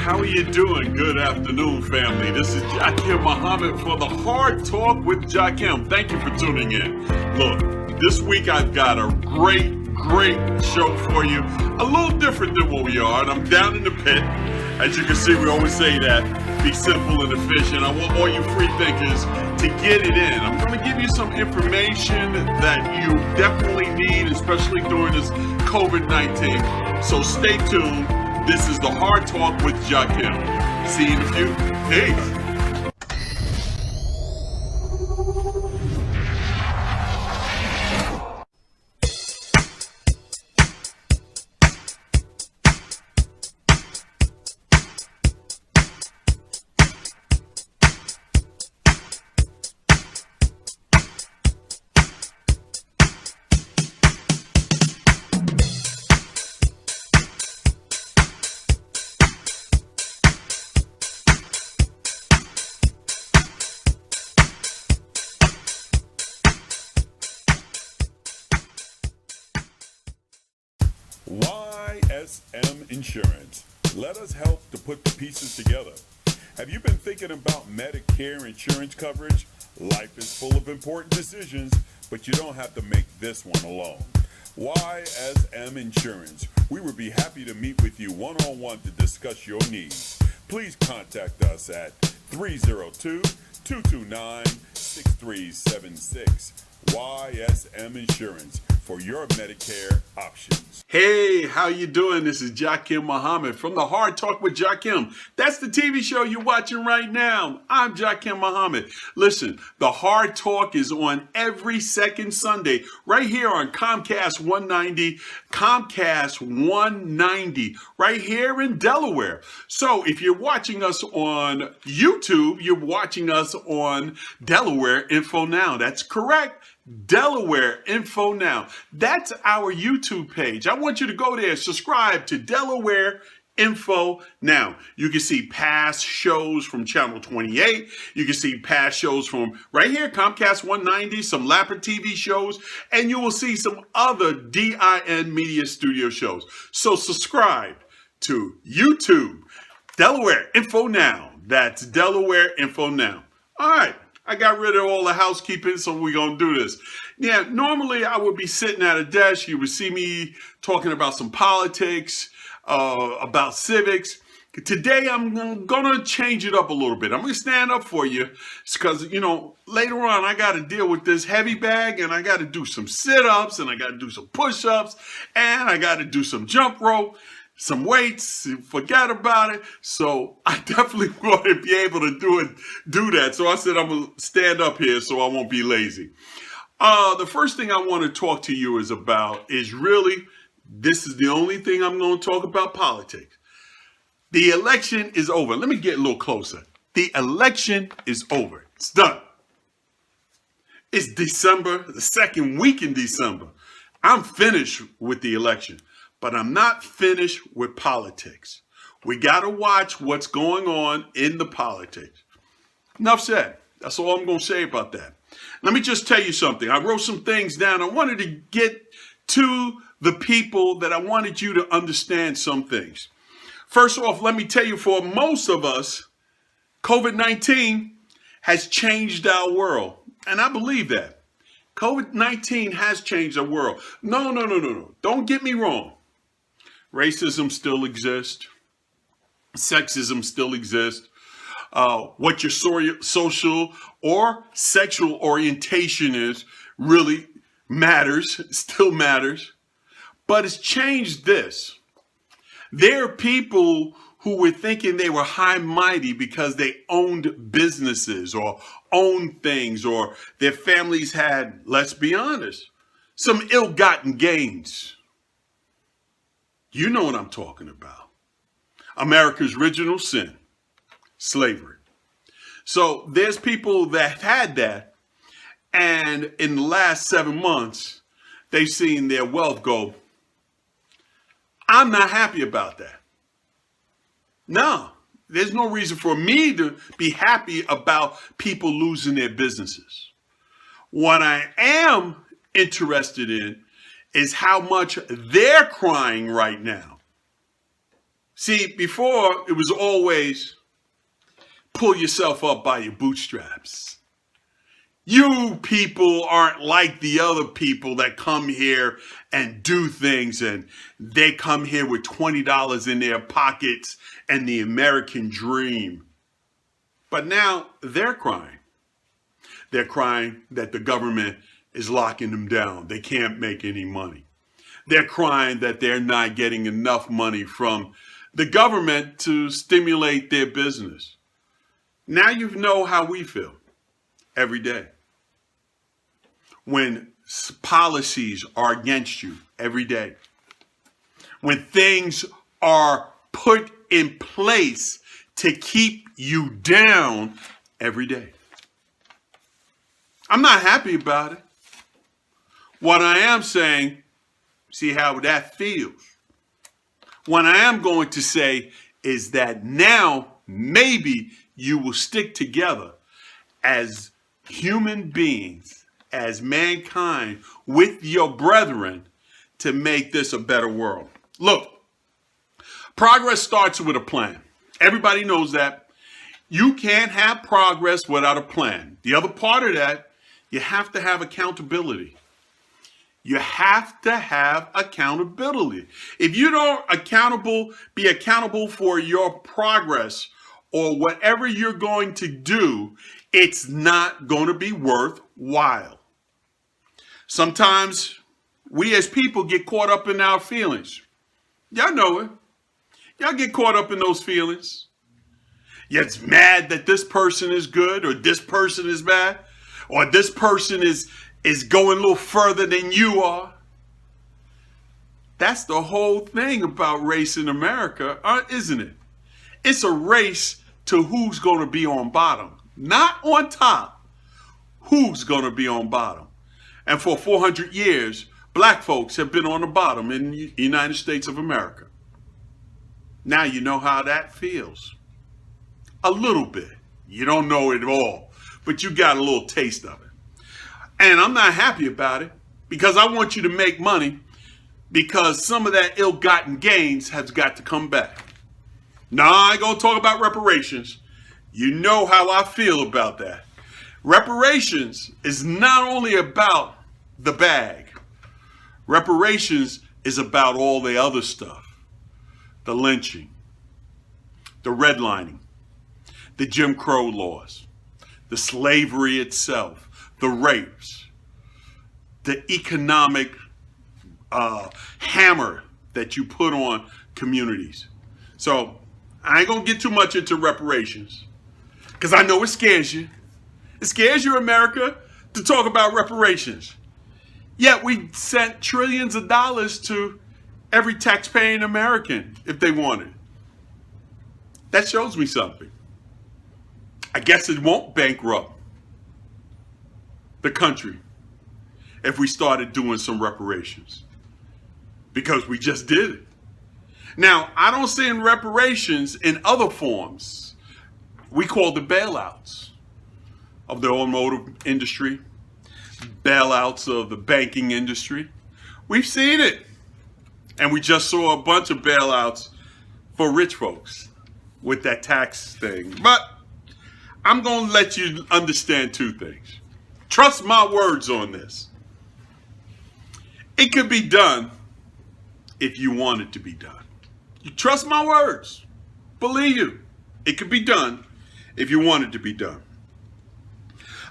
how are you doing? Good afternoon, family. This is Jakim Muhammad for the Hard Talk with Jakim. Thank you for tuning in. Look, this week I've got a great show for you. A little different than what we are, and I'm down in the pit. As you can see, we always say that. Be simple and efficient. I want all you free thinkers to get it in. I'm going to give you some information that you definitely need, especially during this COVID-19. So stay tuned. This is the Hard Talk with Jakim. See you in a few. Peace. YSM Insurance. Let us help to put the pieces together. Have you been thinking about Medicare insurance coverage? Life is full of important decisions, but you don't have to make this one alone. YSM Insurance. We would be happy to meet with you one-on-one to discuss your needs. Please contact us at 302-229-6376. YSM Insurance for your Medicare options. Hey, how you doing? This is Jakim Muhammad from the Hard Talk with Jakim. That's the TV show you're watching right now. I'm Jakim Muhammad. Listen, the Hard Talk is on every second Sunday right here on Comcast 190, right here in Delaware. So if you're watching us on YouTube, you're watching us on Delaware Info Now. That's correct. Delaware Info Now. That's our YouTube page. I want you to go there, subscribe to Delaware Info Now. You can see past shows from Channel 28. You can see past shows from right here, Comcast 190, some Lapper TV shows, and you will see some other DIN Media Studio shows. So subscribe to YouTube, Delaware Info Now. That's Delaware Info Now. All right. I got rid of all the housekeeping, so we're going to do this. Yeah, normally I would be sitting at a desk. You would see me talking about some politics, about civics. Today, I'm going to change it up a little bit. I'm going to stand up for you because, later on, I got to deal with this heavy bag, and I got to do some sit-ups, and I got to do some push-ups, and I got to do some jump rope. Some weights, forget about it. So I definitely want to be able to do that. So I said I'm going to stand up here so I won't be lazy. The first thing I want to talk to you is really, this is the only thing I'm going to talk about politics. The election is over. Let me get a little closer. The election is over. It's done. It's December, the second week in December. I'm finished with the election. But I'm not finished with politics. We got to watch what's going on in the politics. Enough said. That's all I'm going to say about that. Let me just tell you something. I wrote some things down. I wanted to get to the people that I wanted you to understand some things. First off, let me tell you, for most of us, COVID-19 has changed our world. And I believe that. COVID-19 has changed our world. No. Don't get me wrong. Racism still exists. Sexism still exists. What your social or sexual orientation is really matters, still matters. But it's changed this. There are people who were thinking they were high and mighty because they owned businesses or owned things, or their families had, let's be honest, some ill-gotten gains. You know what I'm talking about. America's original sin, slavery. So there's people that had that, and in the last 7 months, they've seen their wealth go. I'm not happy about that. No, there's no reason for me to be happy about people losing their businesses. What I am interested in is how much they're crying right now. See, before it was always pull yourself up by your bootstraps. You people aren't like the other people that come here and do things, and they come here with $20 in their pockets and the American dream. But now they're crying. They're crying that the government is locking them down. They can't make any money. They're crying that they're not getting enough money from the government to stimulate their business. Now you know how we feel every day. When policies are against you every day. When things are put in place to keep you down every day. I'm not happy about it. What I am saying, see how that feels. What I am going to say is that now maybe you will stick together as human beings, as mankind, with your brethren to make this a better world. Look, progress starts with a plan. Everybody knows that. You can't have progress without a plan. The other part of that, you have to have accountability. You have to have accountability. If you don't be accountable for your progress or whatever you're going to do, it's not going to be worthwhile. Sometimes we as people get caught up in our feelings. Y'all know it. Y'all get caught up in those feelings. You're mad that this person is good or this person is bad or this person is going a little further than you are. That's the whole thing about race in America, isn't it? It's a race to who's going to be on bottom, not on top. Who's going to be on bottom? And for 400 years, black folks have been on the bottom in the United States of America. Now you know how that feels. A little bit. You don't know it all, but you got a little taste of it. And I'm not happy about it because I want you to make money because some of that ill-gotten gains has got to come back. Now, I ain't going to talk about reparations. You know how I feel about that. Reparations is not only about the bag. Reparations is about all the other stuff. The lynching, the redlining, the Jim Crow laws, the slavery itself, the rapes, the economic hammer that you put on communities. So I ain't gonna get too much into reparations because I know it scares you. It scares you, America, to talk about reparations. Yet we sent trillions of dollars to every taxpaying American if they wanted. That shows me something. I guess it won't bankrupt the country if we started doing some reparations, because we just did it. Now, I don't see in reparations in other forms. We call the bailouts of the automotive industry, bailouts of the banking industry. We've seen it. And we just saw a bunch of bailouts for rich folks with that tax thing. But I'm going to let you understand two things. Trust my words on this. It could be done if you want it to be done. You trust my words. Believe you. It could be done if you want it to be done.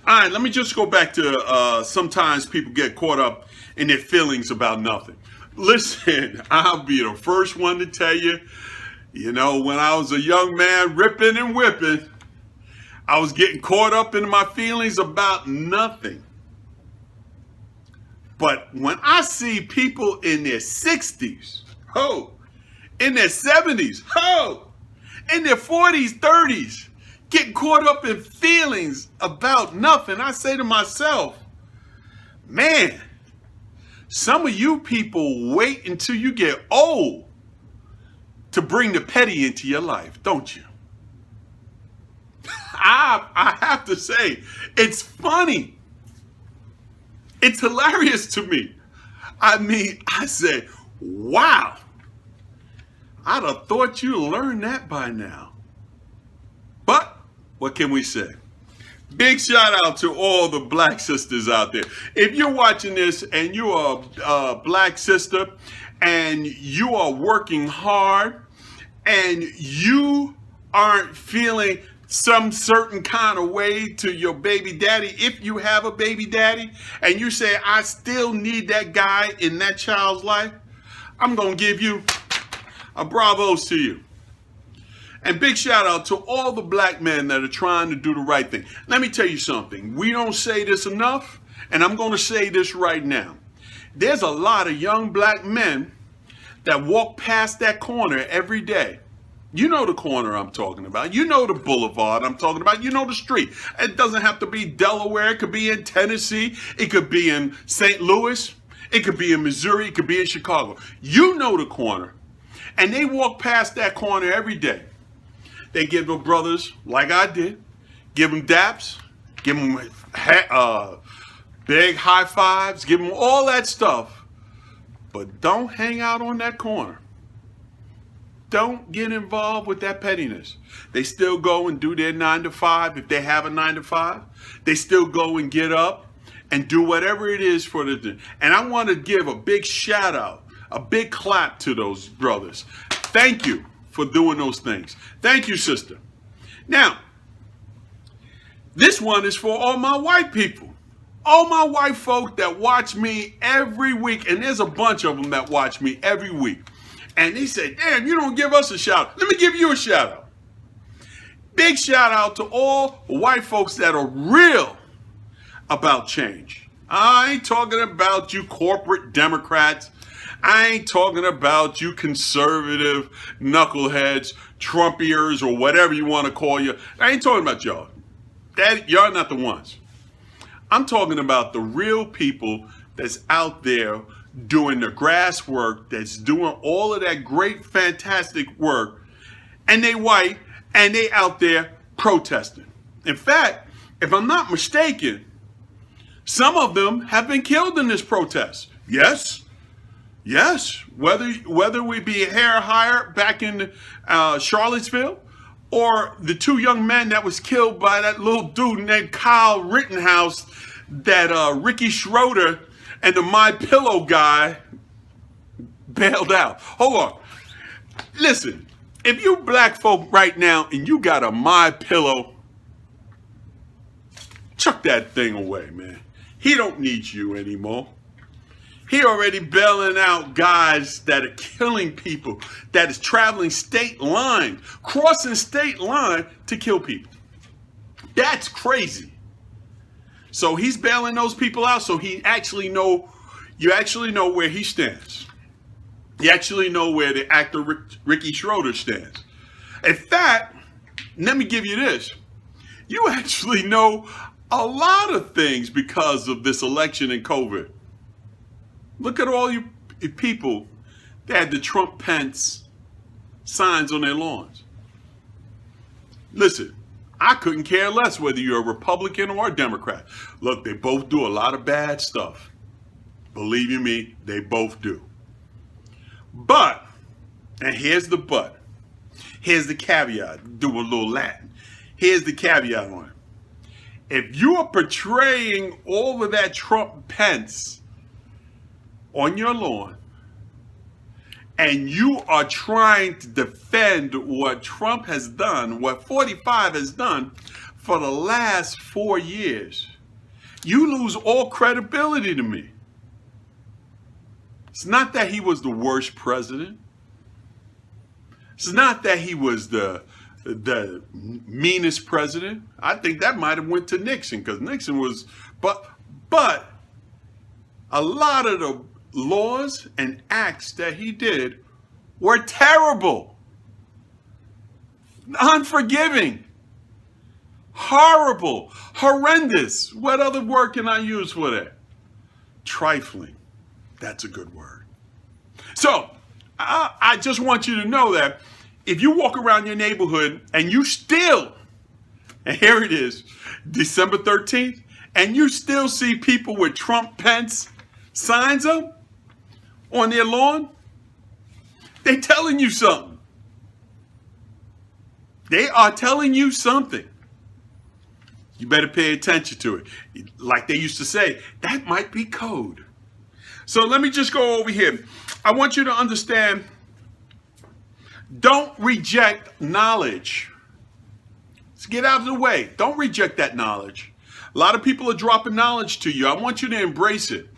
All right, let me just go back to sometimes people get caught up in their feelings about nothing. Listen, I'll be the first one to tell you, when I was a young man ripping and whipping, I was getting caught up in my feelings about nothing. But when I see people in their 60s, in their 70s, in their 40s, 30s, getting caught up in feelings about nothing, I say to myself, man, some of you people wait until you get old to bring the petty into your life, don't you? I have to say, it's funny. It's hilarious to me. I mean, I said, wow. I'd have thought you learned that by now. But what can we say? Big shout out to all the black sisters out there. If you're watching this and you're a black sister and you are working hard and you aren't feeling some certain kind of way to your baby daddy, if you have a baby daddy and you say, I still need that guy in that child's life, I'm going to give you a bravos to you. And big shout out to all the black men that are trying to do the right thing. Let me tell you something. We don't say this enough, and I'm going to say this right now. There's a lot of young black men that walk past that corner every day. You know the corner I'm talking about. You know the boulevard I'm talking about. You know the street. It doesn't have to be Delaware. It could be in Tennessee. It could be in St. Louis. It could be in Missouri. It could be in Chicago. You know the corner. And they walk past that corner every day. They give the brothers, like I did, give them daps, give them big high fives, give them all that stuff. But don't hang out on that corner. Don't get involved with that pettiness. They still go and do their 9 to 5 if they have a 9 to 5. They still go and get up and do whatever it is for the day. And I want to give a big shout out, a big clap to those brothers. Thank you for doing those things. Thank you, sister. Now, this one is for all my white people. All my white folk that watch me every week. And there's a bunch of them that watch me every week. And they say, damn, you don't give us a shout out. Let me give you a shout out. Big shout out to all white folks that are real about change. I ain't talking about you corporate Democrats. I ain't talking about you conservative knuckleheads, Trumpiers, or whatever you want to call you. I ain't talking about y'all. Y'all not the ones. I'm talking about the real people that's out there doing the grass work, that's doing all of that great, fantastic work, and they white, and they out there protesting. In fact, if I'm not mistaken, some of them have been killed in this protest. Yes, whether we be hair higher back in Charlottesville, or the 2 young men that was killed by that little dude named Kyle Rittenhouse that Ricky Schroeder and the My Pillow guy bailed out. Hold on. Listen, if you black folk right now and you got a My Pillow, chuck that thing away, man. He don't need you anymore. He already bailing out guys that are killing people, that is traveling state line, crossing state line to kill people. That's crazy. So he's bailing those people out, so you actually know where he stands. You actually know where the actor Ricky Schroeder stands. In fact, let me give you this. You actually know a lot of things because of this election and COVID. Look at all you people that had the Trump-Pence signs on their lawns. Listen, I couldn't care less whether you're a Republican or a Democrat. Look, they both do a lot of bad stuff. Believe you me, they both do. But, and here's the but. Here's the caveat. Do a little Latin. Here's the caveat on it. If you are portraying all of that Trump-Pence on your lawn, and you are trying to defend what Trump has done, what 45 has done for the last 4 years, you lose all credibility to me. It's not that he was the worst president. It's not that he was the meanest president. I think that might have went to Nixon, because Nixon was, but a lot of the laws and acts that he did were terrible, unforgiving, horrible, horrendous. What other word can I use for that? Trifling. That's a good word. So I just want you to know that if you walk around your neighborhood and you still, and here it is, December 13th, and you still see people with Trump-Pence signs up on their lawn, they telling you something. They are telling you something. You better pay attention to it. Like they used to say, that might be code. So let me just go over here. I want you to understand, don't reject knowledge. Let's get out of the way. Don't reject that knowledge. A lot of people are dropping knowledge to you. I want you to embrace it.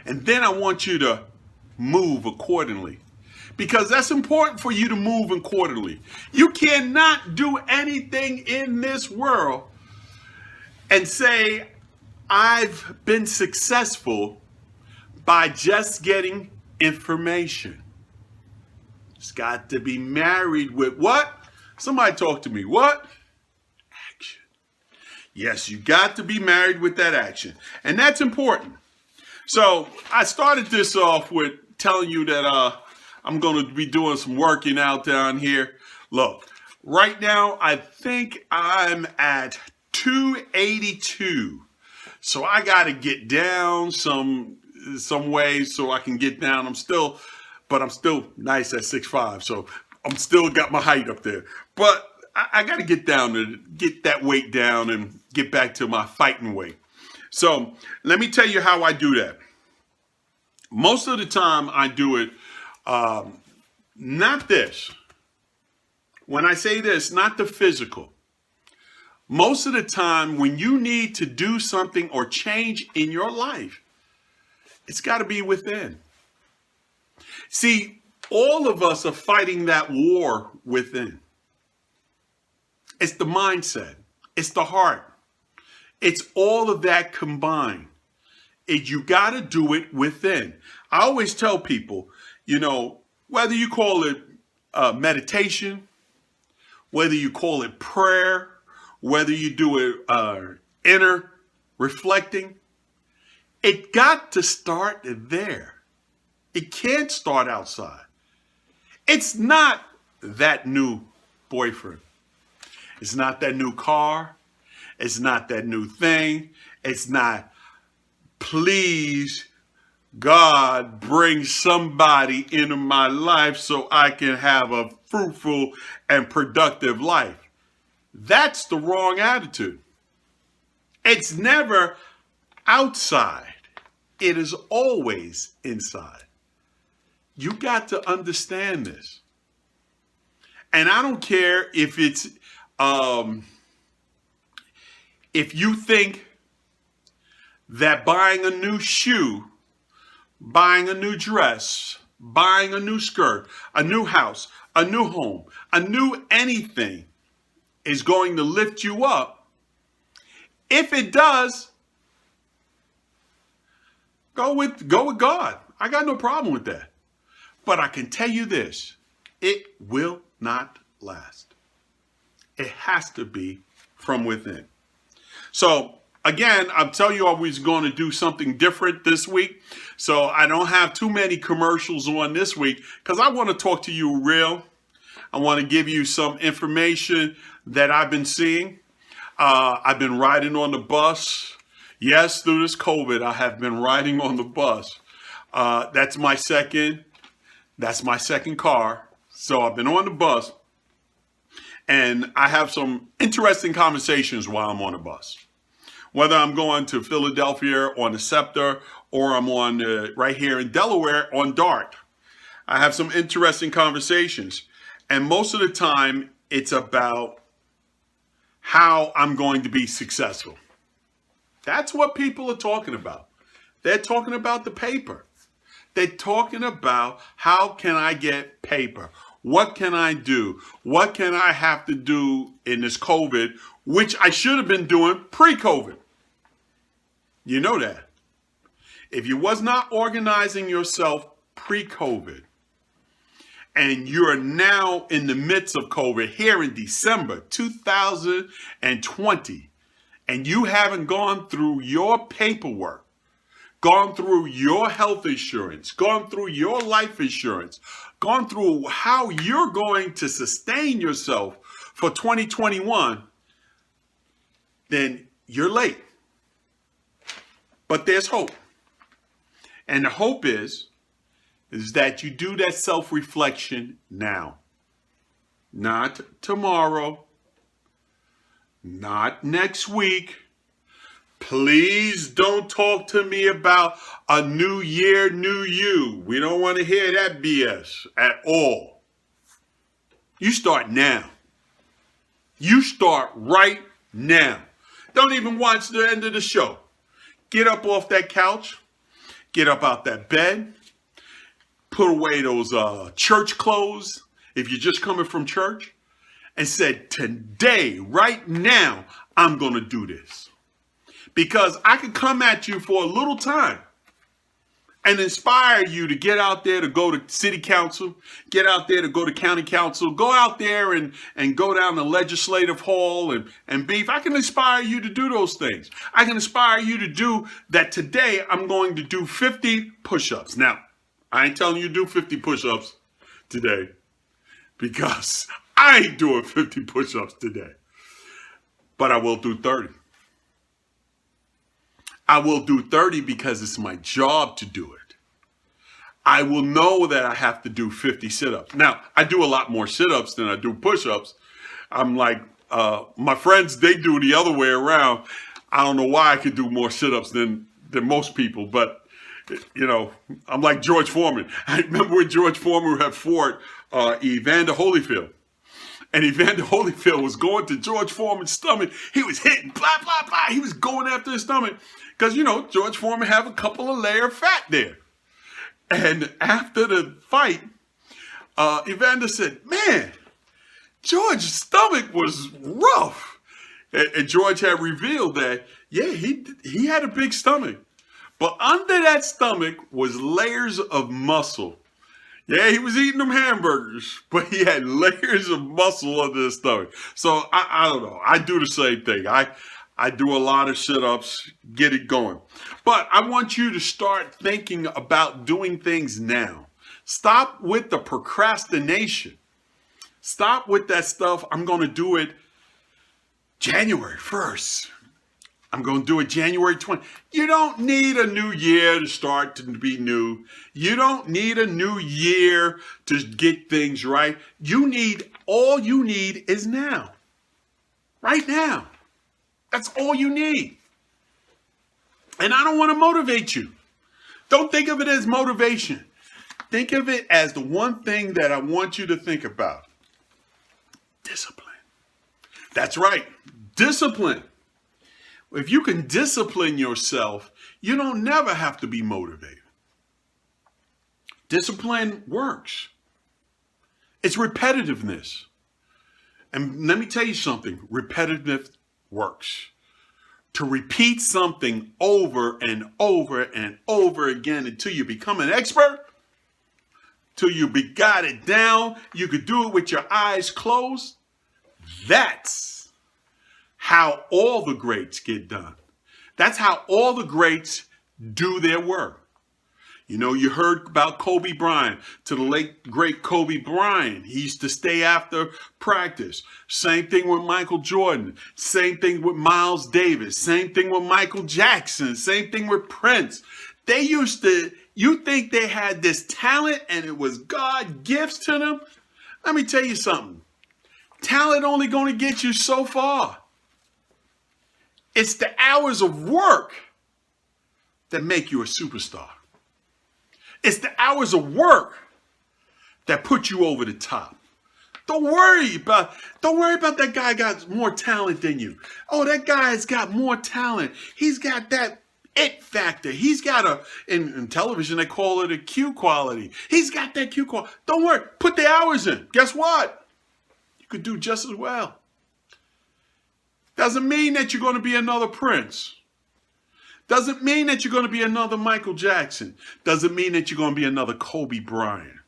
And then I want you to move accordingly. Because that's important for you to move accordingly. You cannot do anything in this world and say, I've been successful by just getting information. It's got to be married with what? Somebody talk to me. What? Action. Yes, you got to be married with that action. And that's important. So I started this off with telling you that I'm going to be doing some working out down here. Look, right now I think I'm at 282. So I got to get down some way so I can get down. I'm still nice at 6'5", so I'm still got my height up there. But I got to get down to get that weight down and get back to my fighting weight. So let me tell you how I do that. Most of the time I do it, not this. When I say this, not the physical. Most of the time when you need to do something or change in your life, it's got to be within. See, all of us are fighting that war within. It's the mindset. It's the heart. It's all of that combined. You got to do it within. I always tell people, whether you call it meditation, whether you call it prayer, whether you do it inner reflecting, it got to start there. It can't start outside. It's not that new boyfriend. It's not that new car. It's not that new thing. It's not, please, God, bring somebody into my life so I can have a fruitful and productive life. That's the wrong attitude. It's never outside. It is always inside. You got to understand this. And I don't care if it's, if you think that buying a new shoe, buying a new dress, buying a new skirt, a new house, a new home, a new anything is going to lift you up. If it does, go with God. I got no problem with that. But I can tell you this, it will not last. It has to be from within. So again, I'm telling you I was going to do something different this week. So I don't have too many commercials on this week because I want to talk to you real. I want to give you some information that I've been seeing. I've been riding on the bus. Yes, through this COVID, I have been riding on the bus. That's my second car. So I've been on the bus and I have some interesting conversations while I'm on the bus. Whether I'm going to Philadelphia on the Scepter or I'm on right here in Delaware on DART. I have some interesting conversations. And most of the time, it's about how I'm going to be successful. That's what people are talking about. They're talking about the paper. They're talking about how can I get paper? What can I do? What can I have to do in this COVID, which I should have been doing pre-COVID? You know that. If you was not organizing yourself pre-COVID, and you're now in the midst of COVID here in December 2020, and you haven't gone through your paperwork, gone through your health insurance, gone through your life insurance, gone through how you're going to sustain yourself for 2021, then you're late. But there's hope. And the hope is that you do that self-reflection now. not tomorrow, not next week. Please don't talk to me about a new year, new you. We don't want to hear that BS at all. You start now. You start right now. Don't even watch the end of the show. Get up off that couch. Get up out that bed. Put away those church clothes if you're just coming from church. And said, today, right now, I'm going to do this. Because I could come at you for a little time and inspire you to get out there to go to city council, get out there to go to county council, go out there and go down the legislative hall and beef. I can inspire you to do those things. I can inspire you to do that. Today, I'm going to do 50 push-ups. Now, I ain't telling you to do 50 push-ups today because I ain't doing 50 push-ups today, but I will do 30. I will do 30 because it's my job to do it. I will know that I have to do 50 sit-ups. Now, I do a lot more sit-ups than I do push-ups. I'm like, my friends, they do the other way around. I don't know why I could do more sit-ups than most people, but, you know, I'm like George Foreman. I remember when George Foreman had fought Evander Holyfield. And Evander Holyfield was going to George Foreman's stomach. He was hitting, blah, blah, blah. He was going after his stomach. Because, you know, George Foreman have a couple of layer of fat there. And after the fight, Evander said, man, George's stomach was rough. And George had revealed that, yeah, he had a big stomach. But under that stomach was layers of muscle. Yeah, he was eating them hamburgers, but he had layers of muscle under his stomach. So I don't know. I do the same thing. I do a lot of sit-ups, get it going. But I want you to start thinking about doing things now. Stop with the procrastination. Stop with that stuff. I'm going to do it January 1st. I'm going to do it January 20th. You don't need a new year to start to be new. You don't need a new year to get things right. All you need is now. Right now. That's all you need. And I don't want to motivate you. Don't think of it as motivation. Think of it as the one thing that I want you to think about. Discipline. That's right. Discipline. If you can discipline yourself, you don't never have to be motivated. Discipline works. It's repetitiveness. And let me tell you something, repetitive works. To repeat something over and over and over again until you become an expert, till you got it down, you could do it with your eyes closed. That's how all the greats get done. That's how all the greats do their work. You know, you heard about Kobe Bryant, to the late great Kobe Bryant. He used to stay after practice. Same thing with Michael Jordan. Same thing with Miles Davis. Same thing with Michael Jackson. Same thing with Prince. They used to, you think they had this talent and it was God gifts to them? Let me tell you something. Talent only going to get you so far. It's the hours of work that make you a superstar. It's the hours of work that put you over the top. Don't worry about that guy got more talent than you. Oh, that guy's got more talent. He's got that it factor. He's got in television, they call it a Q quality. He's got that Q quality. Don't worry. Put the hours in. Guess what? You could do just as well. Doesn't mean that you're going to be another Prince. Doesn't mean that you're going to be another Michael Jackson. Doesn't mean that you're going to be another Kobe Bryant.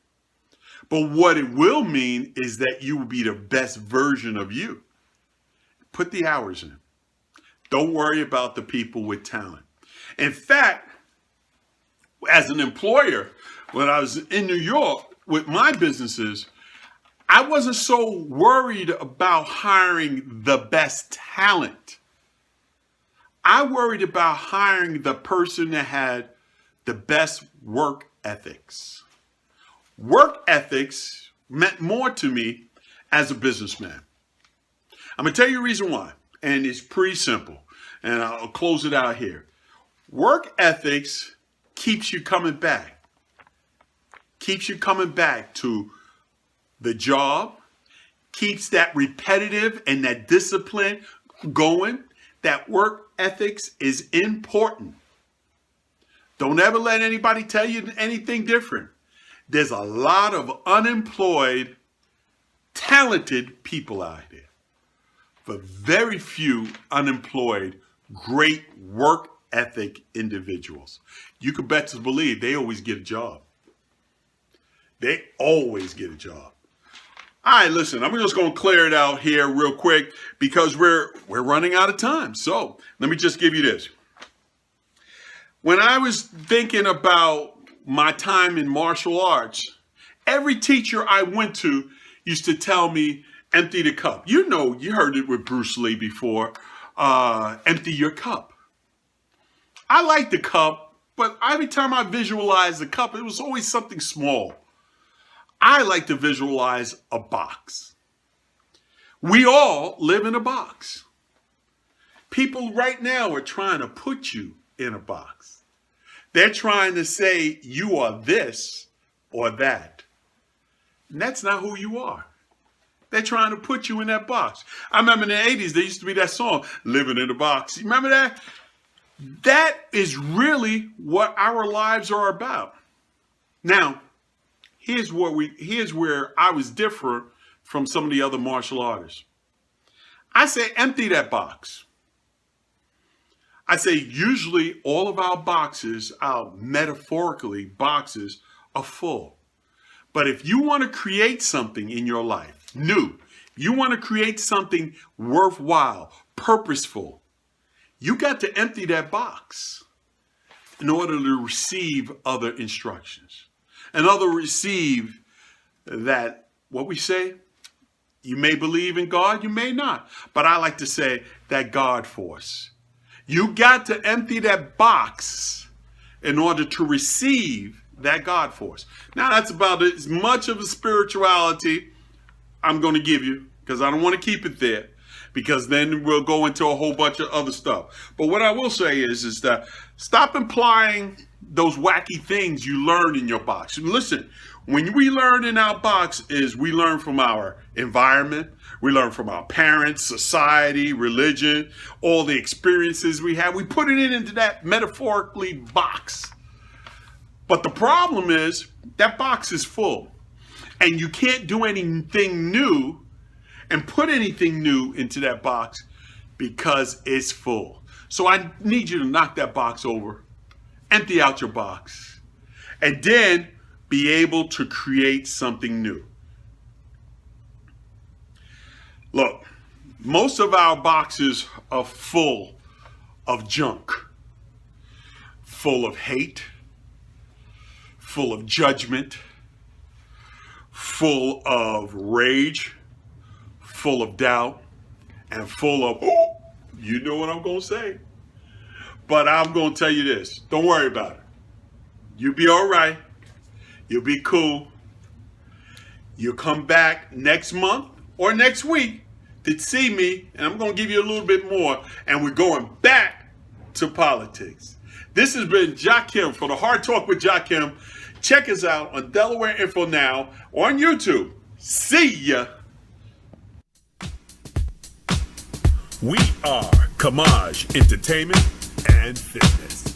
But what it will mean is that you will be the best version of you. Put the hours in. Don't worry about the people with talent. In fact, as an employer, when I was in New York with my businesses, I wasn't so worried about hiring the best talent. I worried about hiring the person that had the best work ethics. Work ethics meant more to me as a businessman. I'm going to tell you the reason why, and it's pretty simple, and I'll close it out here. Work ethics keeps you coming back. Keeps you coming back to the job, keeps that repetitive and that discipline going. That work ethics is important. Don't ever let anybody tell you anything different. There's a lot of unemployed, talented people out there, but very few unemployed, great work ethic individuals. You can bet to believe they always get a job. They always get a job. All right, listen, I'm just going to clear it out here real quick because we're running out of time. So let me just give you this. When I was thinking about my time in martial arts, every teacher I went to used to tell me, empty the cup. You know, you heard it with Bruce Lee before, empty your cup. I like the cup, but every time I visualized the cup, it was always something small. I like to visualize a box. We all live in a box. People right now are trying to put you in a box. They're trying to say you are this or that. And that's not who you are. They're trying to put you in that box. I remember in the 80s, there used to be that song, Living in a Box. You remember that? That is really what our lives are about. Now, here's where I was different from some of the other martial artists. I say empty that box. I say usually all of our boxes, our metaphorically boxes, are full. But if you want to create something in your life, new, you want to create something worthwhile, purposeful, you got to empty that box in order to receive other instructions. In order to receive that, what we say, you may believe in God, you may not. But I like to say that God force. You got to empty that box in order to receive that God force. Now that's about as much of a spirituality I'm going to give you, because I don't want to keep it there, because then we'll go into a whole bunch of other stuff. But what I will say is that stop implying those wacky things you learn in your box. Listen, when we learn in our box is we learn from our environment, we learn from our parents, society, religion, all the experiences we have. We put it into that metaphorically box. But the problem is that box is full and you can't do anything new and put anything new into that box because it's full. So I need you to knock that box over, empty out your box, and then be able to create something new. Look, most of our boxes are full of junk, full of hate, full of judgment, full of rage, full of doubt, and full of, oh, you know what I'm going to say. But I'm going to tell you this. Don't worry about it. You'll be all right. You'll be cool. You'll come back next month or next week to see me, and I'm going to give you a little bit more, and we're going back to politics. This has been Jakim for the Hard Talk with Jakim. Check us out on Delaware Info Now on YouTube. See ya. We are Kamaj Entertainment and Fitness.